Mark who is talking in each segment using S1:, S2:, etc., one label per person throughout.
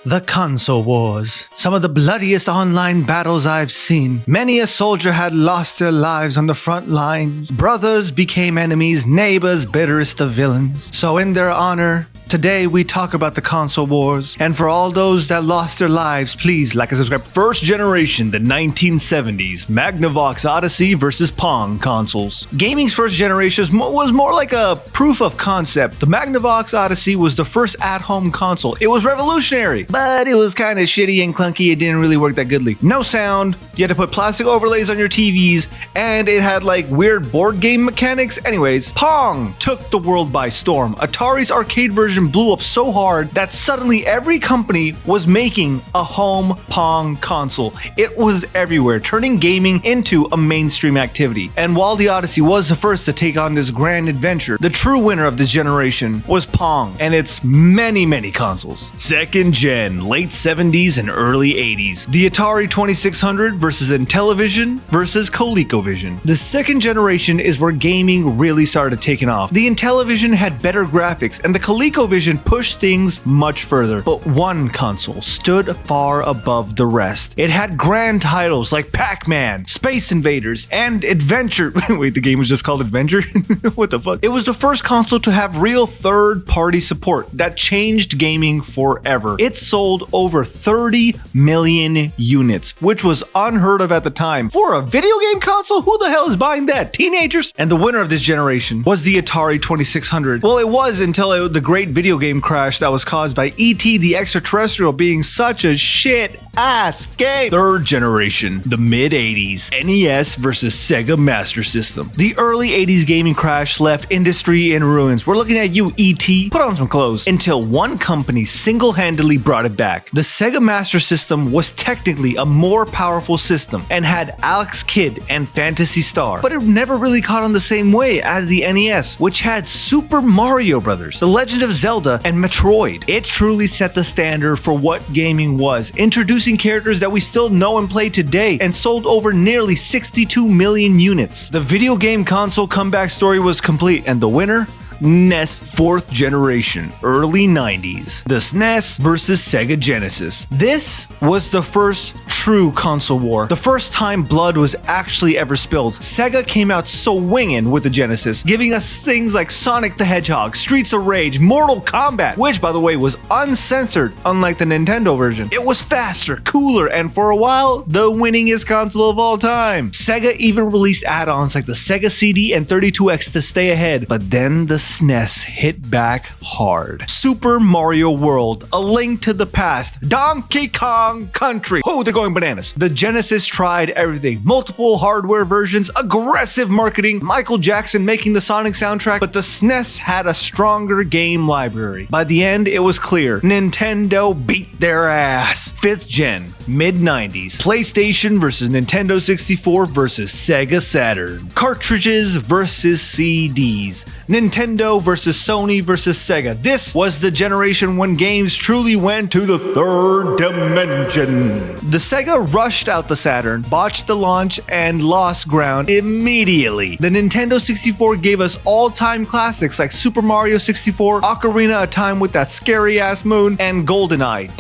S1: The console wars. Some of the bloodiest online battles I've seen. Many a soldier had lost their lives on the front lines. Brothers became enemies, neighbors bitterest of villains. So in their honor, today we talk about the console wars. And for all those that lost their lives, please like and subscribe. First generation, the 1970s. Magnavox Odyssey versus Pong consoles. Gaming's first generation was more like a proof of concept. The Magnavox Odyssey was the first at-home console. It was revolutionary, but it was kind of shitty and clunky. It didn't really work that goodly. No sound, you had to put plastic overlays on your TVs, and it had like weird board game mechanics. Anyways, Pong took the world by storm. Atari's arcade version blew up so hard that suddenly every company was making a home Pong console. It was everywhere, turning gaming into a mainstream activity. And while the Odyssey was the first to take on this grand adventure, the true winner of this generation was Pong and its many consoles. Second gen, late 70s and early 80s. The Atari 2600 versus Intellivision versus ColecoVision. The second generation is where gaming really started taking off. The Intellivision had better graphics and the ColecoVision pushed things much further. But one console stood far above the rest. It had grand titles like Pac-Man, Space Invaders, and Adventure. Wait, the game was just called Adventure? What the fuck? It was the first console to have real third-party support that changed gaming forever. It sold over 30 million units, which was unheard of at the time. For a video game console, who the hell is buying that? Teenagers? And the winner of this generation was the Atari 2600. Well, it was until the great video game crash that was caused by E.T. the Extraterrestrial being such a shit-ass game. Third generation, the mid-80s, NES versus Sega Master System. The early 80s gaming crash left industry in ruins. We're looking at you, E.T. Put on some clothes. Until one company single-handedly brought it back. The Sega Master System was technically a more powerful system and had Alex Kidd and Phantasy Star, but it never really caught on the same way as the NES, which had Super Mario Bros., The Legend of Zelda, and Metroid. It truly set the standard for what gaming was, introducing characters that we still know and play today, and sold over nearly 62 million units. The video game console comeback story was complete, and the winner? NES 4th generation, early 90s. The SNES versus Sega Genesis. This was the first true console war. The first time blood was actually ever spilled. Sega came out swinging with the Genesis, giving us things like Sonic the Hedgehog, Streets of Rage, Mortal Kombat, which by the way was uncensored, unlike the Nintendo version. It was faster, cooler, and for a while, the winningest console of all time. Sega even released add-ons like the Sega CD and 32X to stay ahead, but then the SNES hit back hard. Super Mario World, A Link to the Past, Donkey Kong Country. Oh, they're going bananas. The Genesis tried everything. Multiple hardware versions, aggressive marketing, Michael Jackson making the Sonic soundtrack, but the SNES had a stronger game library. By the end, it was clear. Nintendo beat their ass. 5th gen, mid-90s. PlayStation versus Nintendo 64 versus Sega Saturn. Cartridges versus CDs. Nintendo versus Sony versus Sega. This was the generation when games truly went to the third dimension. The Sega rushed out the Saturn, botched the launch, and lost ground immediately. The Nintendo 64 gave us all-time classics like Super Mario 64, Ocarina of Time with that scary-ass moon, and GoldenEye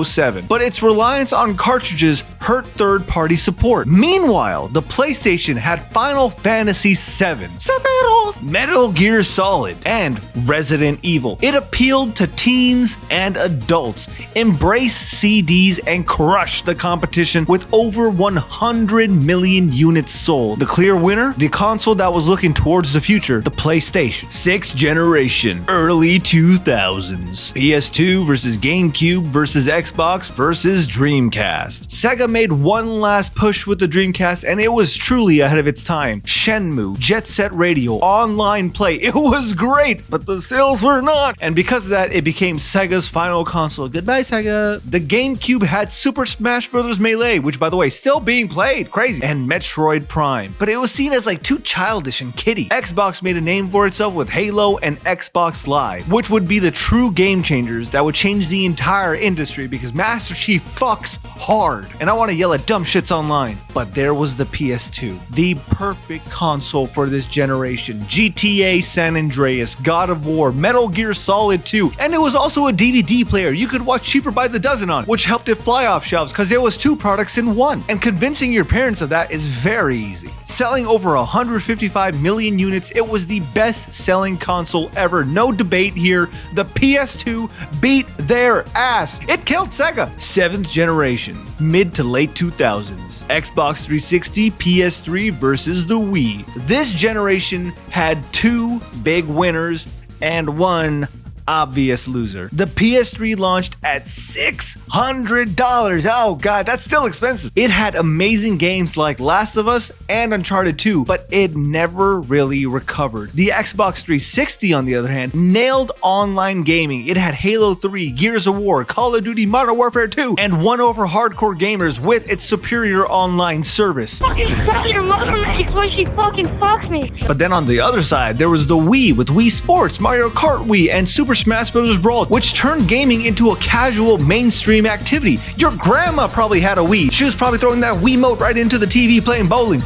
S1: 007. But its reliance on cartridges hurt third-party support. Meanwhile, the PlayStation had Final Fantasy VII, Sephiroth, Metal Gear Solid, and Resident Evil. It appealed to teens and adults, embraced CDs, and crushed the competition with over 100 million units sold. The clear winner? The console that was looking towards the future, the PlayStation. 6th generation, early 2000s. PS2 versus GameCube versus Xbox versus Dreamcast. Sega made one last push with the Dreamcast, and it was truly ahead of its time. Shenmue, Jet Set Radio, online play. It was great, but the sales were not. And because of that, it became Sega's final console. Goodbye, Sega. The GameCube had Super Smash Bros. Melee, which by the way, still being played. Crazy. And Metroid Prime. But it was seen as like too childish and kiddie. Xbox made a name for itself with Halo and Xbox Live, which would be the true game changers that would change the entire industry because Master Chief fucks hard. And I want to yell at dumb shits online. But there was the PS2, the perfect console for this generation. GTA San Andreas, God of War, Metal Gear Solid 2, and it was also a DVD player you could watch cheaper by the dozen on, which helped it fly off shelves because there was 2 products in one. And convincing your parents of that is very easy. Selling over 155 million units, it was the best-selling console ever. No debate here. The PS2 beat their ass. It killed Sega. 7th generation, mid to late 2000s. Xbox 360, PS3 versus the Wii. This generation had 2 big winners and 1 obvious loser. The PS3 launched at $600. Oh god, that's still expensive. It had amazing games like Last of Us and Uncharted 2, but it never really recovered. The Xbox 360, on the other hand, nailed online gaming. It had Halo 3, Gears of War, Call of Duty Modern Warfare 2, and won over hardcore gamers with its superior online service.
S2: Fucking fuck your mother makes when she fucking fucks me.
S1: But then on the other side, there was the Wii with Wii Sports, Mario Kart Wii, and Super Smash Bros. Brawl, which turned gaming into a casual mainstream activity. Your grandma probably had a Wii. She was probably throwing that Wiimote right into the TV playing bowling.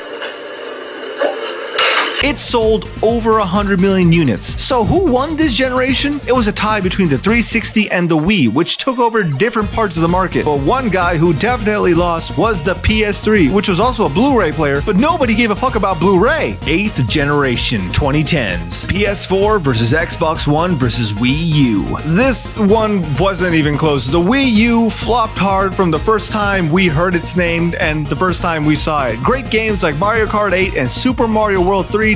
S1: It sold over 100 million units. So who won this generation? It was a tie between the 360 and the Wii, which took over different parts of the market. But one guy who definitely lost was the PS3, which was also a Blu-ray player, but nobody gave a fuck about Blu-ray. 8th generation, 2010s. PS4 versus Xbox One versus Wii U. This one wasn't even close. The Wii U flopped hard from the first time we heard its name and the first time we saw it. Great games like Mario Kart 8 and Super Mario World 3D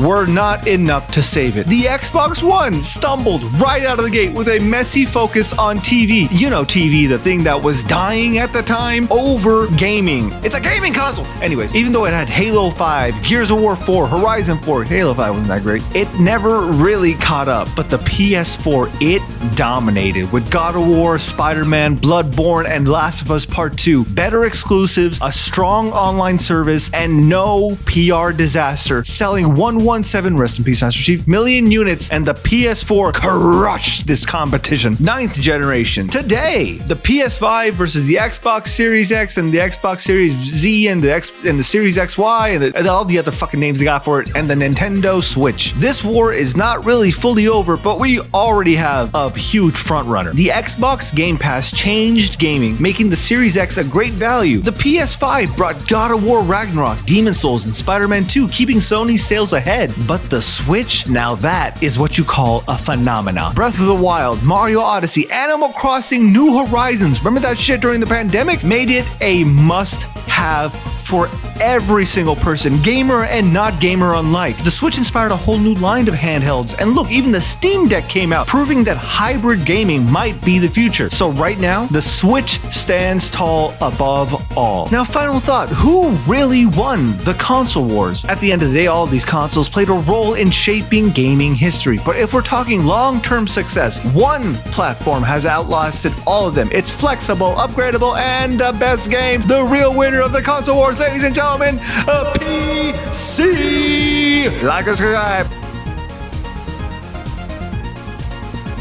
S1: were not enough to save it. The Xbox One stumbled right out of the gate with a messy focus on TV. You know TV, the thing that was dying at the time, over gaming. It's a gaming console! Anyways, even though it had Halo 5, Gears of War 4, Horizon 4, Halo 5 wasn't that great, it never really caught up. But the PS4, it dominated with God of War, Spider-Man, Bloodborne, and Last of Us Part 2. Better exclusives, a strong online service, and no PR disaster, selling 117, rest in peace Master Chief, million units, and the PS4 crushed this competition. 9th generation. Today, the PS5 versus the Xbox Series X and the Xbox Series Z and the Series XY and all the other fucking names they got for it, and the Nintendo Switch. This war is not really fully over, but we already have a huge frontrunner. The Xbox Game Pass changed gaming, making the Series X a great value. The PS5 brought God of War Ragnarok, Demon's Souls, and Spider-Man 2, keeping Sony's sales ahead. But the Switch, now that is what you call a phenomenon. Breath of the Wild, Mario Odyssey, Animal Crossing, New Horizons, remember that shit during the pandemic? Made it a must-have for every single person, gamer and not gamer alike. The Switch inspired a whole new line of handhelds, and look, even the Steam Deck came out, proving that hybrid gaming might be the future. So right now, the Switch stands tall above all. Now, final thought, who really won the console wars? At the end of the day, all these consoles played a role in shaping gaming history, but if we're talking long-term success, one platform has outlasted all of them. It's flexible, upgradable, and the best game. The real winner of the console wars, ladies and gentlemen, a PC! Like and subscribe.